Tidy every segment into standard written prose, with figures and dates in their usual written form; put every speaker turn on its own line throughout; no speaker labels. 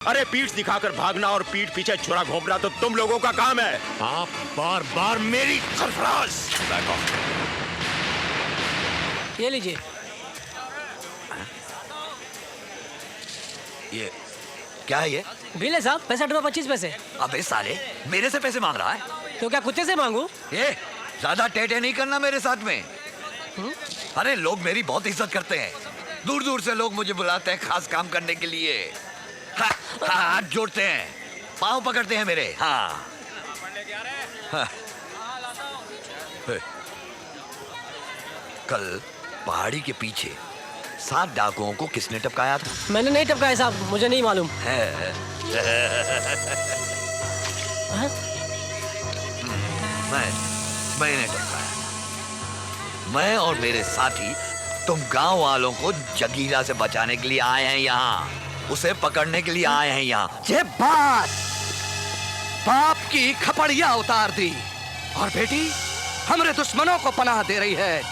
अरे पीठ दिखाकर भागना और पीठ पीछे छुरा घोंपना तो तुम लोगों का काम है। आप बार बार मेरी सरफराज।
ये लीजिए।
ये क्या है ये?
बिल है साहब, 65.25 पैसे।
अबे साले, मेरे से पैसे मांग रहा है?
तो क्या कुत्ते से मांगू?
ये ज्यादा टेटे नहीं करना मेरे साथ में। अरे लोग मेरी बहुत इज्जत करते हैं, दूर दूर से लोग मुझे बुलाते हैं खास काम करने के लिए। हाथ जोड़ते हैं, पाँव पकड़ते हैं मेरे। हाँ, कल पहाड़ी के पीछे 7 डाकुओं को किसने टपकाया था?
मैंने नहीं टपकाया साहब, मुझे नहीं मालूम है।
मैंने टपकाया। मैं और मेरे साथी तुम गांव वालों को जगीरा से बचाने के लिए आए हैं यहाँ, उसे पकड़ने के लिए आए हैं यहाँ।
ये बात बाप की खपड़िया उतार दी और बेटी हमरे दुश्मनों को पनाह दे रही है।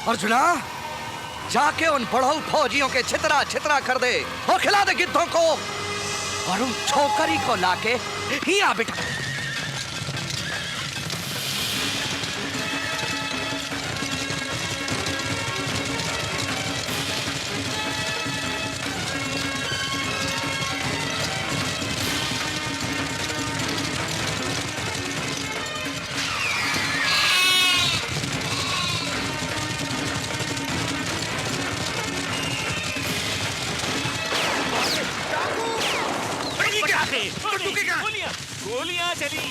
अर्जुना, जाके उन बढ़ऊ फौजियों के छितरा छितरा कर दे और खिला दे गिद्धों को, और उन छोकरी को लाके यहाँ बिठा।
गोलियां चली।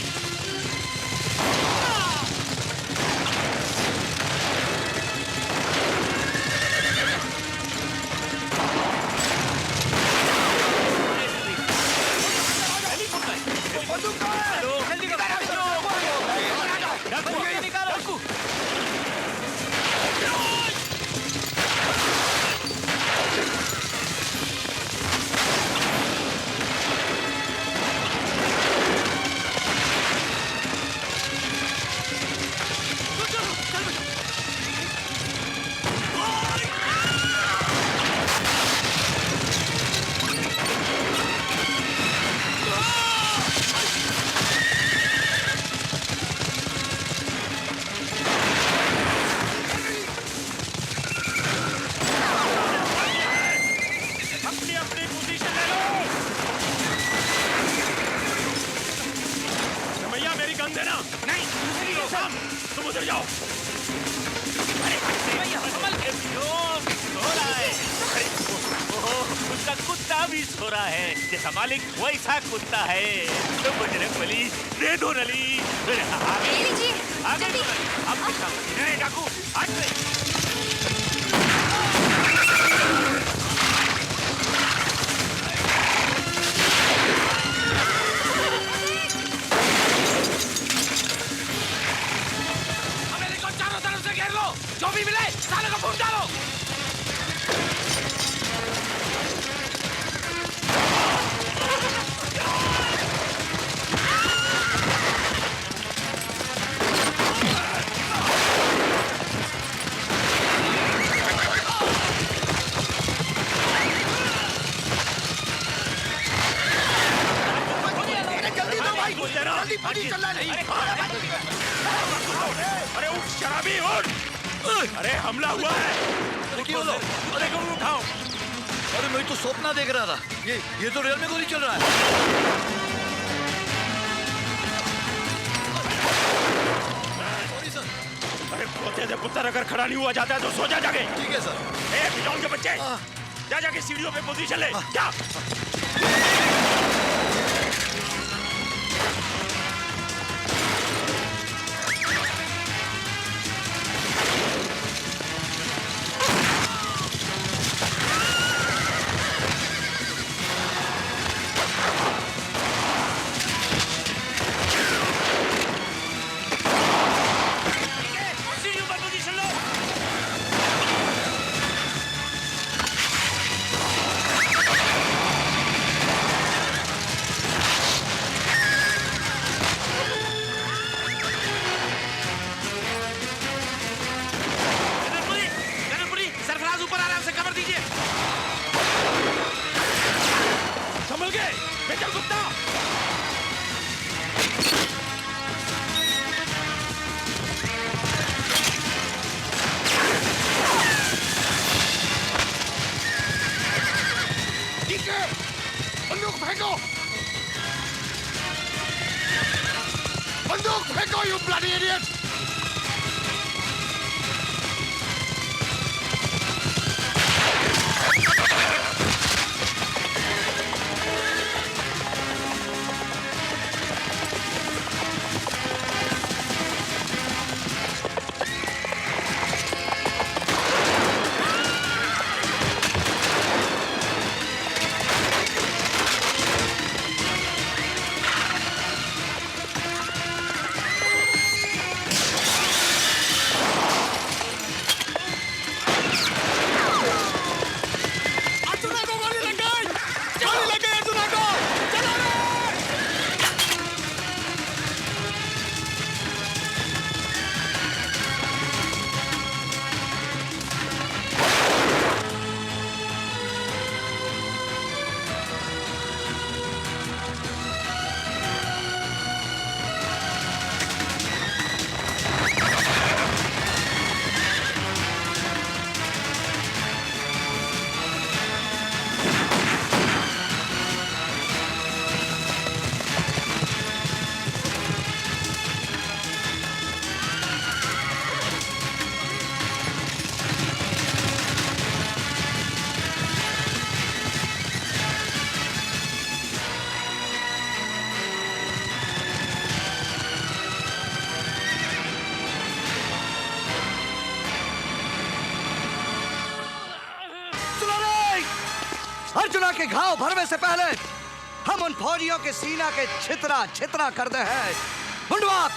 जैसा मालिक वैसा कुत्ता है। तो बजरंगबली दे दो नली।
लीजिए जल्दी।
डाकू
हमें को चारों तरफ से घेर लो, जो भी मिले साले को फूट डालो।
अरे उठ शराबी उठ। अरे हमला हुआ है। अरे को उठाओ।
अरे मैं तो सपना देख रहा था, ये तो रियल में गोली चल रहा है।
अरे पोते से पुत्र अगर खड़ा नहीं हुआ जाता है तो सो जा जाके।
ठीक है सर।
ए बिजौन के बच्चे, जा जाके सीढ़ियों पे पोजीशन ले। क्या बेचल कुत्ता।
नीचे बंदूक फेंको, बंदूक फेंको, यू ब्लडी इडियट।
अर्जुना के घाव भरने से पहले हम उन फौजियों के सीना के छितरा छितरा कर दे हैं। मुंडवात,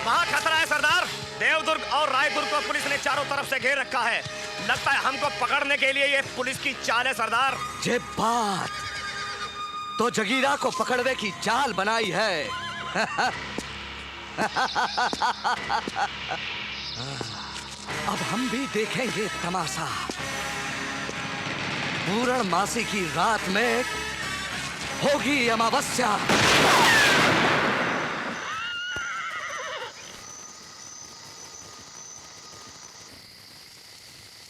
वहाँ खतरा है सरदार। देवदुर्ग और रायदुर्ग को पुलिस ने चारों तरफ से घेर रखा है। लगता है हमको पकड़ने के लिए ये पुलिस की चाल है सरदार।
ये बात तो जगीरा को पकड़ने की चाल बनाई है। अब हम भी देखेंगे तमाशा। पूर्णमासी की रात में होगी अमावस्या।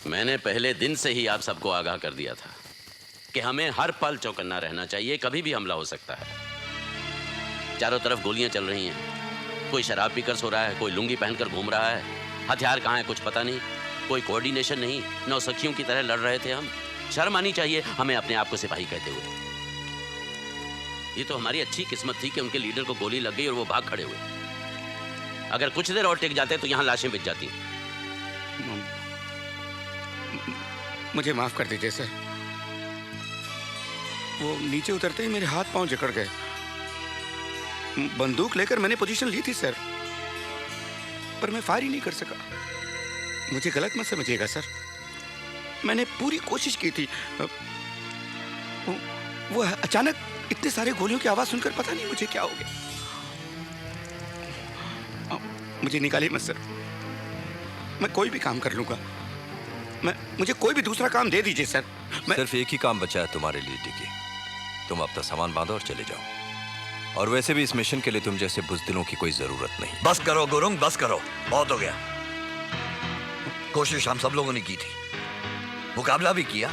मैंने पहले दिन से ही आप सबको आगाह कर दिया था कि हमें हर पल चौकन्ना रहना चाहिए, कभी भी हमला हो सकता है। चारों तरफ गोलियां चल रही हैं, कोई शराब पीकर सो रहा है, कोई लुंगी पहनकर घूम रहा है, हथियार कहाँ है कुछ पता नहीं, कोई कोऑर्डिनेशन नहीं। नौसखियों की तरह लड़ रहे थे हम। शर्म आनी चाहिए हमें अपने आप को सिपाही कहते हुए। ये तो हमारी अच्छी किस्मत थी कि उनके लीडर को गोली लग गई और वो भाग खड़े हुए। अगर कुछ देर और टिक जाते तो यहाँ लाशें बिछ जाती।
मुझे माफ कर दीजिए सर। वो नीचे उतरते ही मेरे हाथ पांव जकड़ गए। बंदूक लेकर मैंने पोजीशन ली थी सर, पर मैं फायर ही नहीं कर सका। मुझे गलत मत समझिएगा सर, मैंने पूरी कोशिश की थी। वो अचानक इतने सारे गोलियों की आवाज सुनकर पता नहीं मुझे क्या हो गया। मुझे निकालिए मत सर, मैं कोई भी काम कर लूंगा। मुझे कोई भी दूसरा काम दे दीजिए सर।
सिर्फ एक ही काम बचा है तुम्हारे लिए टिकी। तुम अपना सामान बांधो और चले जाओ। और वैसे भी इस मिशन के लिए तुम जैसे बुज़दिलों की कोई जरूरत नहीं।
बस करो गुरुंग, बस करो, बहुत हो गया। कोशिश हम सब लोगों ने की थी, मुकाबला भी किया।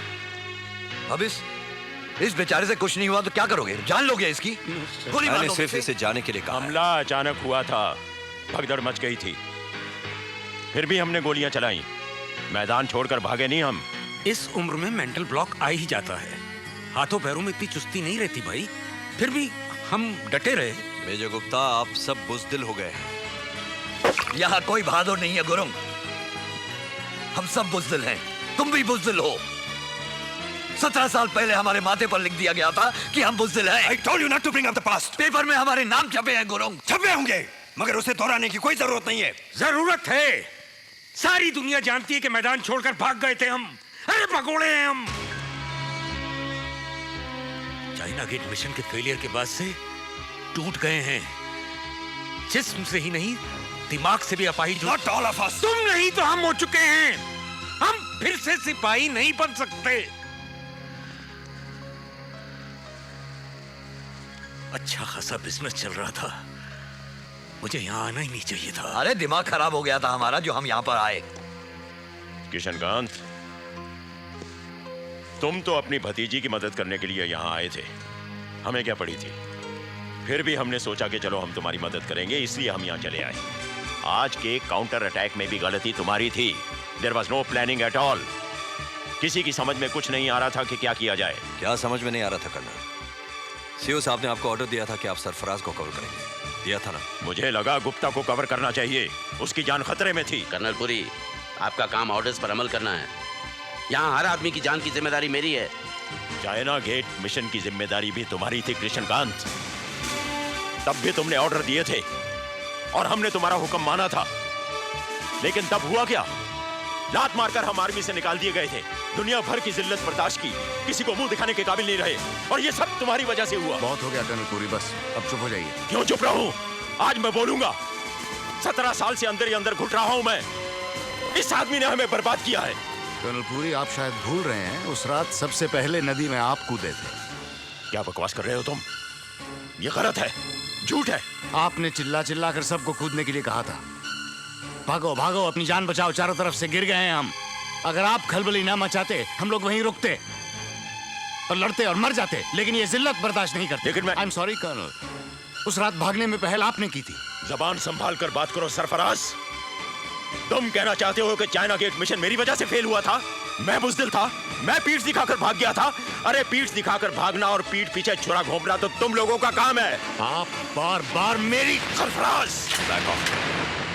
अब इस बेचारे से कुछ नहीं हुआ तो क्या करोगे? जान लोगे इसकी? गोली मार
मैंने
दो
सिर्फ
इसे।
इसे जाने के लिए कहा है।
हमला अचानक हुआ था, भगदड़ मच गई थी, फिर भी हमने गोलियां चलाई। मैदान छोड़कर भागे नहीं हम।
इस उम्र में मेंटल ब्लॉक आ ही जाता है। हाथों पैरों में इतनी चुस्ती नहीं रहती भाई, फिर भी हम डटे रहे।
मेजर गुप्ता, आप सब बुज़दिल हो गए हैं।
यहाँ कोई बहादुर नहीं है गुरुंग, हम सब बुज़दिल हैं। तुम भी बुज़दिल हो। 17 साल पहले हमारे माथे पर लिख दिया गया था कि हम बुज़दिल हैं।
I told you not to bring up the past.
Paper में हमारे नाम छपे हैं गुरुंग।
छपे होंगे, मगर उसे दोहराने की कोई जरूरत नहीं है।
जरूरत है। सारी दुनिया जानती है कि मैदान छोड़कर भाग गए थे हम। अरे भगोड़े हैं हम। चाइना गेट मिशन के फेलियर के बाद से टूट गए हैं। जिस्म से ही नहीं, दिमाग से भी अपाहिज।
Not all of us.
तुम नहीं तो हम हो चुके हैं। हम फिर से सिपाही नहीं बन सकते। अच्छा खासा बिजनेस चल रहा था, मुझे यहाँ आना ही नहीं चाहिए था।
अरे दिमाग खराब हो गया था हमारा जो हम यहाँ पर आए।
किशनकांत, तुम तो अपनी भतीजी की मदद करने के लिए यहाँ आए थे, हमें क्या पड़ी थी। फिर भी हमने सोचा कि चलो हम तुम्हारी मदद करेंगे, इसलिए हम यहाँ चले आए। आज के काउंटर अटैक में भी गलती तुम्हारी थी। There was no planning at all. किसी की समझ में कुछ नहीं आ रहा था कि क्या किया जाए।
क्या समझ में नहीं आ रहा था कर्नल? सीओ साहब ने आपको ऑर्डर दिया था कि आप सरफराज को कवर करेंगे, दिया था ना?
मुझे लगा गुप्ता को कवर करना चाहिए, उसकी जान खतरे में थी।
कर्नल पुरी, आपका काम ऑर्डर्स पर अमल करना है। यहाँ हर आदमी की जान की जिम्मेदारी मेरी है।
चाइना गेट मिशन की जिम्मेदारी भी तुम्हारी थी कृष्णकांत। तब भी तुमने ऑर्डर दिए थे और हमने तुम्हारा हुक्म माना था, लेकिन तब हुआ क्या? लात मारकर हम आर्मी से निकाल दिए गए थे। दुनिया भर की जिल्लत बर्दाश्त की, किसी को मुंह दिखाने के काबिल नहीं रहे, और ये सब तुम्हारी वजह से हुआ।
बहुत हो गया कर्नल पुरी, बस अब चुप हो जाइए।
क्यों चुप रहूं? आज मैं बोलूंगा। 17 साल से अंदर ही अंदर घुट रहा हूं मैं। इस आदमी ने हमें बर्बाद किया है।
कर्नल पुरी, आप शायद भूल रहे हैं, उस रात सबसे पहले नदी में आप कूदे थे।
क्या बकवास कर रहे हो तुम? ये गलत है, झूठ है।
आपने चिल्ला चिल्ला कर सबको कूदने के लिए कहा था। भागो भागो, अपनी जान बचाओ, चारों तरफ से गिर गए हैं हम। अगर आप खलबली ना मचाते, हम लोग वहीं रुकते और लड़ते और मर जाते, लेकिन ये जिल्लत बर्दाश्त नहीं करते।
लेकिन मैं
आई एम सॉरी कर्नल, उस रात भागने में पहल आपने की थी।
जबान संभाल कर बात करो सरफराज। तुम कहना चाहते हो कि चाइना गेट मिशन मेरी वजह से फेल हुआ था? मैं बुज़दिल था, मैं पीठ दिखाकर भाग गया था। अरे पीठ दिखाकर भागना और पीठ पीछे छुरा घोंपना तो तुम लोगों का काम है।
आप बार बार मेरी
सरफराज, बैक ऑफ।